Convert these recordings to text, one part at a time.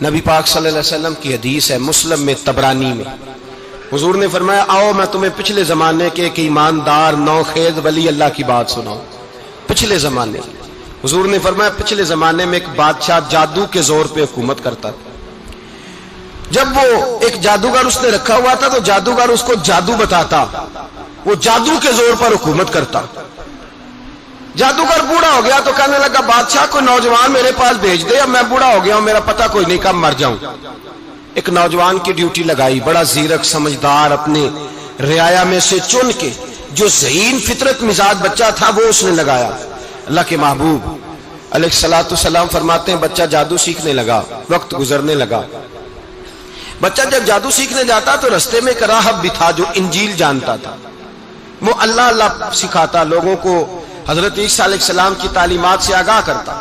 نبی پاک صلی اللہ علیہ وسلم کی حدیث ہے مسلم میں طبرانی میں، حضور نے فرمایا آؤ میں تمہیں پچھلے زمانے کے ایک ایماندار نوخیز ولی اللہ کی بات سناؤں۔ پچھلے زمانے حضور نے فرمایا پچھلے زمانے میں ایک بادشاہ جادو کے زور پہ حکومت کرتا تھا۔ جب وہ ایک جادوگر اس نے رکھا ہوا تھا تو جادوگر اس کو جادو بتاتا، وہ جادو کے زور پر حکومت کرتا۔ جادوگر بوڑھا ہو گیا تو کہنے لگا بادشاہ کوئی نوجوان میرے پاس بھیج دے، اب میں بوڑھا ہو گیا ہوں میرا پتہ کوئی نہیں کب مر جاؤں۔ ایک نوجوان کی ڈیوٹی لگائی، بڑا زیرک سمجھدار، اپنے رعایا میں سے چن کے جو ذہین فطرت مزاج بچہ تھا وہ اس نے لگایا۔ اللہ کے محبوب علیہ الصلوۃ والسلام فرماتے ہیں بچہ جادو سیکھنے لگا، وقت گزرنے لگا۔ بچہ جب جادو سیکھنے جاتا تو رستے میں ایک راہب بھی تھا جو انجیل جانتا تھا، وہ اللہ اللہ سکھاتا، لوگوں کو حضرت عیسیٰ علیہ السلام کی تعلیمات سے آگاہ کرتا۔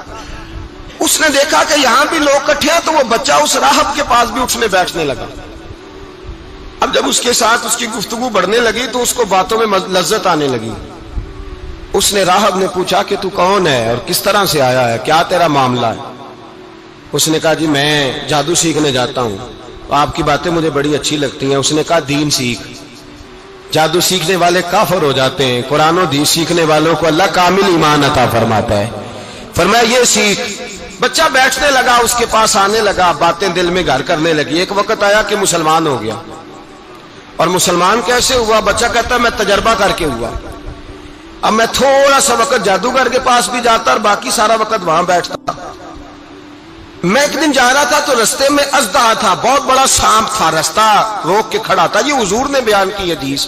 اس نے دیکھا کہ یہاں بھی لوگ اکٹھے ہیں تو وہ بچہ اس راہب کے پاس بھی اٹھنے بیٹھنے لگا۔ اب جب اس کے ساتھ اس کی گفتگو بڑھنے لگی تو اس کو باتوں میں لذت آنے لگی۔ اس نے راہب نے پوچھا کہ تو کون ہے اور کس طرح سے آیا ہے، کیا تیرا معاملہ ہے؟ اس نے کہا جی میں جادو سیکھنے جاتا ہوں، آپ کی باتیں مجھے بڑی اچھی لگتی ہیں۔ اس نے کہا دین سیکھ، جادو سیکھنے والے کافر ہو جاتے ہیں، قرآن و حدیث سیکھنے والوں کو اللہ کامل ایمان عطا فرماتا ہے۔ فرمایا یہ سیکھ۔ بچہ بیٹھنے لگا، اس کے پاس آنے لگا، باتیں دل میں گھر کرنے لگی۔ ایک وقت آیا کہ مسلمان ہو گیا، اور مسلمان کیسے ہوا؟ بچہ کہتا ہے میں تجربہ کر کے ہوا۔ اب میں تھوڑا سا وقت جادوگر کے پاس بھی جاتا اور باقی سارا وقت وہاں بیٹھتا۔ میں ایک دن جا رہا تھا تو رستے میں اژدہا تھا، بہت بڑا سانپ تھا، رستہ روک کے کھڑا تھا۔ یہ حضور نے بیان کی حدیث۔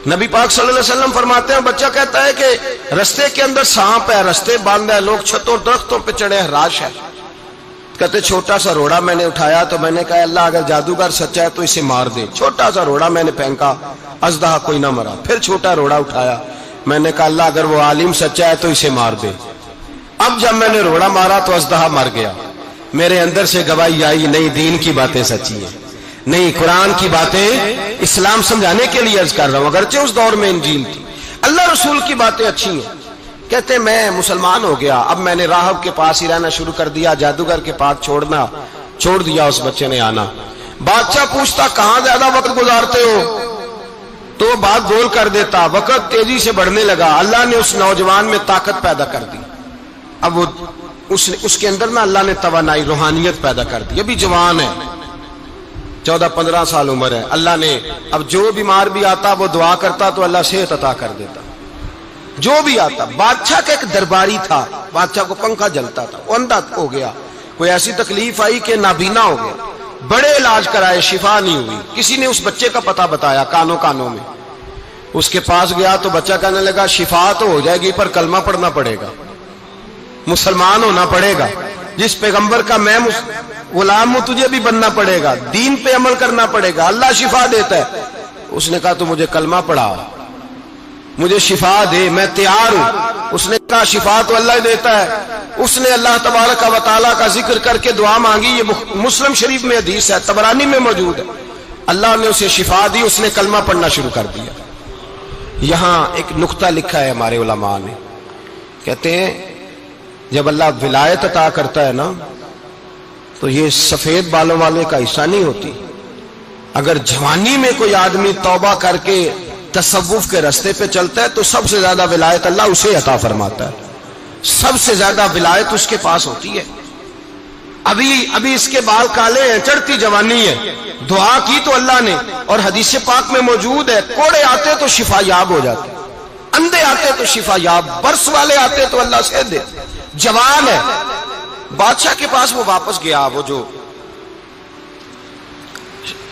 نبی پاک صلی اللہ علیہ وسلم فرماتے ہیں بچہ کہتا ہے کہ رستے کے اندر سانپ ہے، رستے بند ہے، لوگ چھتوں درختوں پہ چڑھے ہیں، ہراش ہے۔ کہتے چھوٹا سا روڑا میں نے اٹھایا تو میں نے کہا اللہ اگر جادوگر سچا ہے تو اسے مار دے۔ چھوٹا سا روڑا میں نے پھینکا، اژدہا کوئی نہ مرا۔ پھر چھوٹا روڑا اٹھایا، میں نے کہا اللہ اگر وہ عالم سچا ہے تو اسے مار دے۔ اب جب میں نے روڑا مارا تو اژدہا مر گیا۔ میرے اندر سے گواہی آئی نہیں دین کی باتیں سچی ہیں، نہیں قرآن کی باتیں اسلام سمجھانے کے لیے عرض کر رہا ہوں، اگرچہ اس دور میں انجیل تھی، اللہ رسول کی باتیں اچھی ہیں۔ کہتے میں مسلمان ہو گیا، اب میں نے راہب کے پاس ہی رہنا شروع کر دیا، جادوگر کے پاس چھوڑ دیا اس بچے نے آنا۔ بادشاہ پوچھتا کہاں زیادہ وقت گزارتے ہو تو وہ بات گول کر دیتا، وقت تیزی سے بڑھنے لگا۔ اللہ نے اس نوجوان میں طاقت پیدا کر دی، اب وہ اس کے اندر نا اللہ نے توانائی روحانیت پیدا کر دی، ابھی جوان ہے، 14-15 سال عمر ہے۔ اللہ نے اب جو بیمار بھی آتا وہ دعا کرتا تو اللہ صحت عطا کر دیتا، جو بھی آتا۔ بادشاہ کا ایک درباری تھا، بادشاہ کو پنکھا جلتا تھا، وہ اندھا ہو گیا، کوئی ایسی تکلیف آئی کہ نابینا ہو گیا، بڑے علاج کرائے شفا نہیں ہوئی۔ کسی نے اس بچے کا پتہ بتایا کانوں میں، اس کے پاس گیا تو بچہ کہنے لگا شفا تو ہو جائے گی پر کلمہ پڑھنا پڑے گا، مسلمان ہونا پڑے گا، جس پیغمبر کا میں غلام ہوں تجھے بھی بننا پڑے گا، دین پہ عمل کرنا پڑے گا، اللہ شفا دیتا ہے۔ اس نے کہا تو مجھے کلمہ پڑھا، مجھے شفا دے، میں تیار ہوں۔ اس نے کہا شفا تو اللہ دیتا ہے۔ اس نے اللہ تبارک و تعالیٰ کا ذکر کر کے دعا مانگی، یہ مسلم شریف میں حدیث ہے، طبرانی میں موجود ہے۔ اللہ نے اسے شفا دی، اس نے کلمہ پڑھنا شروع کر دیا۔ یہاں ایک نقطہ لکھا ہے ہمارے علماء نے، کہتے ہیں جب اللہ ولایت عطا کرتا ہے نا تو یہ سفید بالوں والے کا حصہ نہیں ہوتی۔ اگر جوانی میں کوئی آدمی توبہ کر کے تصوف کے رستے پہ چلتا ہے تو سب سے زیادہ ولایت اللہ اسے عطا فرماتا ہے، سب سے زیادہ ولایت اس کے پاس ہوتی ہے۔ ابھی اس کے بال کالے ہیں، چڑھتی جوانی ہے، دعا کی تو اللہ نے، اور حدیث پاک میں موجود ہے کوڑے آتے تو شفا یاب ہو جاتے، اندھے آتے تو شفا یاب، برس والے آتے تو اللہ سے دے، جوان ہے۔ بادشاہ کے پاس وہ واپس گیا، وہ جو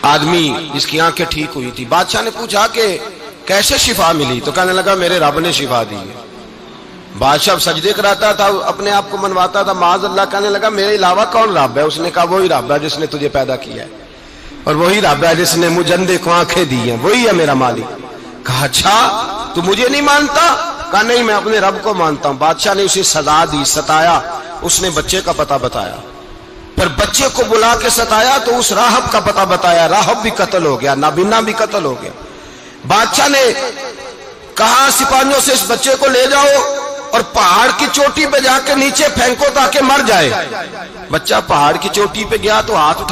آدمی جس کی آنکھیں ٹھیک ہوئی تھی۔ بادشاہ نے پوچھا کہ کیسے شفا ملی؟ تو کہنے لگا میرے رب نے شفا دی ہے۔ بادشاہ سجدے کراتا تھا، اپنے آپ کو منواتا تھا معاذ اللہ، کہنے لگا میرے علاوہ کون رب ہے؟ اس نے کہا وہی رب ہے جس نے تجھے پیدا کیا ہے، اور وہی رب ہے جس نے مجھے اندھے کو آنکھیں دی ہیں، وہی ہے میرا مالک۔ کہا اچھا تو مجھے نہیں مانتا؟ کہا نہیں میں اپنے رب کو مانتا ہوں۔ بادشاہ نے اسے سزا دی، ستایا، اس نے بچے کا پتہ بتایا، پھر بچے کو بلا کے ستایا تو اس راہب کا پتہ بتایا، راہب بھی قتل ہو گیا، نابینا بھی قتل ہو گیا۔ بادشاہ نے کہا سپاہیوں سے اس بچے کو لے جاؤ اور پہاڑ کی چوٹی پہ جا کے نیچے پھینکو تاکہ مر جائے. بچہ پہاڑ کی چوٹی پہ گیا تو ہاتھ